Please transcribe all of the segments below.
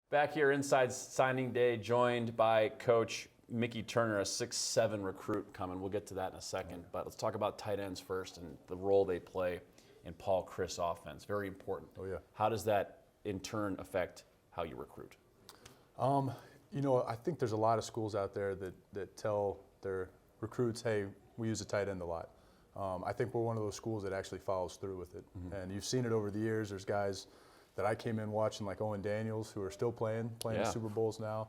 Back here inside signing day, joined by Coach Mickey Turner, a 6'7" recruit coming. We'll get to that in a second. But let's talk about tight ends first and the role they play in Paul Chryst offense. Very important. Oh, yeah. How does that in turn affect how you recruit? You know, I think there's a lot of schools out there that tell their recruits, hey, we use a tight end a lot. I think we're one of those schools that actually follows through with it. Mm-hmm. And you've seen it over the years. There's guys that I came in watching, like Owen Daniels, who are still playing in Super Bowls now.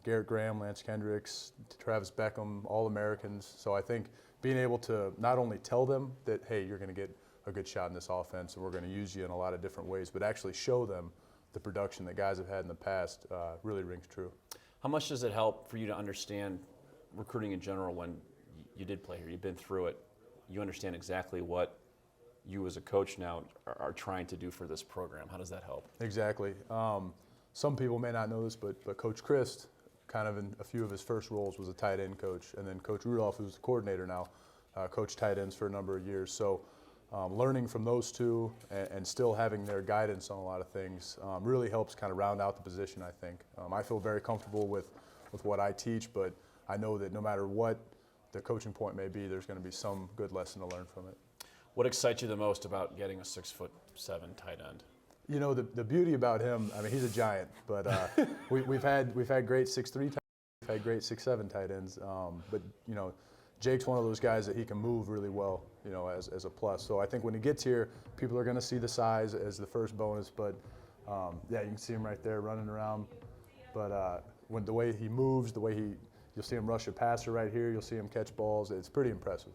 Garrett Graham, Lance Kendricks, Travis Beckham, all Americans. So I think being able to not only tell them that, hey, you're going to get a good shot in this offense and we're going to use you in a lot of different ways, but actually show them the production that guys have had in the past really rings true. How much does it help for you to understand recruiting in general when you did play here? You've been through it. You understand exactly what you as a coach now are trying to do for this program. How does that help? Exactly. Some people may not know this, but Coach Chryst, kind of in a few of his first roles, was a tight end coach. And then Coach Rudolph, who's the coordinator now, coached tight ends for a number of years. So learning from those two and still having their guidance on a lot of things really helps kind of round out the position, I think. I feel very comfortable with what I teach, but I know that no matter what the coaching point may be, there's going to be some good lesson to learn from it. What excites you the most about getting a 6'7" tight end? You know, the beauty about him, I mean, he's a giant, but we've had great 6'3" tight ends, we've had great 6'7" tight ends, but, you know, Jake's one of those guys that he can move really well, you know, as a plus. So I think when he gets here, people are going to see the size as the first bonus, but, yeah, you can see him right there running around. But when the way he moves, you'll see him rush a passer right here, you'll see him catch balls. It's pretty impressive.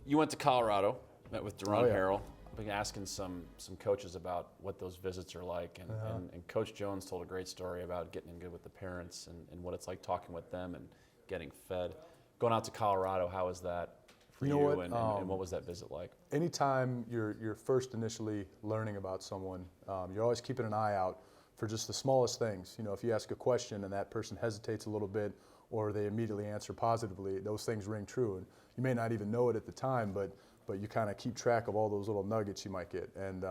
You went to Colorado, met with Daron Harrell. I've been asking some coaches about what those visits are like, and Coach Jones told a great story about getting in good with the parents and what it's like talking with them and getting fed. Going out to Colorado, how was that for you, and what was that visit like? Anytime you're first initially learning about someone, you're always keeping an eye out for just the smallest things. You know, if you ask a question and that person hesitates a little bit or they immediately answer positively, those things ring true. And you may not even know it at the time, but you kind of keep track of all those little nuggets you might get. And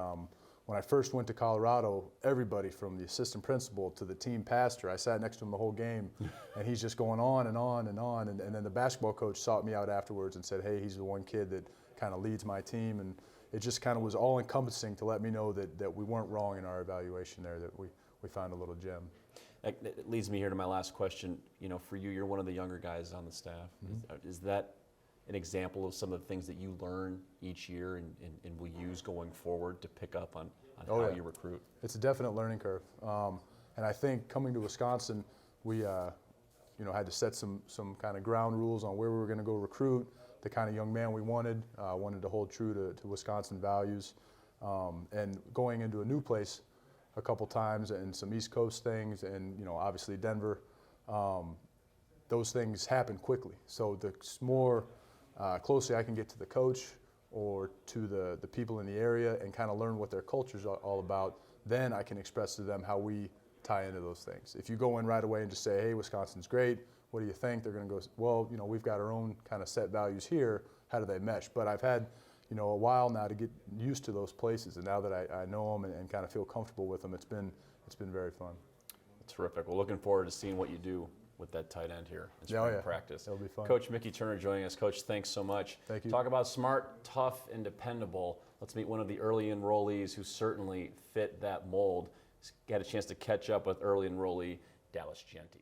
when I first went to Colorado, everybody from the assistant principal to the team pastor, I sat next to him the whole game, and he's just going on and on and on. And then the basketball coach sought me out afterwards and said, hey, he's the one kid that kind of leads my team. And it just kind of was all-encompassing to let me know that we weren't wrong in our evaluation there, that we found a little gem. That leads me here to my last question. You know, for you, you're one of the younger guys on the staff. Mm-hmm. Is that an example of some of the things that you learn each year and will use going forward to pick up on how you recruit? It's a definite learning curve. And I think coming to Wisconsin, we had to set some kind of ground rules on where we were going to go recruit, the kind of young man we wanted to hold true to Wisconsin values. And going into a new place a couple times and some East Coast things and, you know, obviously Denver, those things happen quickly. So the more closely I can get to the coach or to the people in the area and kind of learn what their culture's all about, then I can express to them how we tie into those things. If you go in right away and just say, hey, Wisconsin's great, what do you think? They're going to go, well, you know, we've got our own kind of set values here. How do they mesh? But I've had, you know, a while now to get used to those places, and now that I know them and kind of feel comfortable with them, it's been very fun. Terrific. Well, looking forward to seeing what you do with that tight end here in spring practice. It'll be fun. Coach Mickey Turner joining us. Coach, thanks so much. Thank you. Talk about smart, tough, and dependable. Let's meet one of the early enrollees who certainly fit that mold. Got a chance to catch up with early enrollee Dallas Jeanty.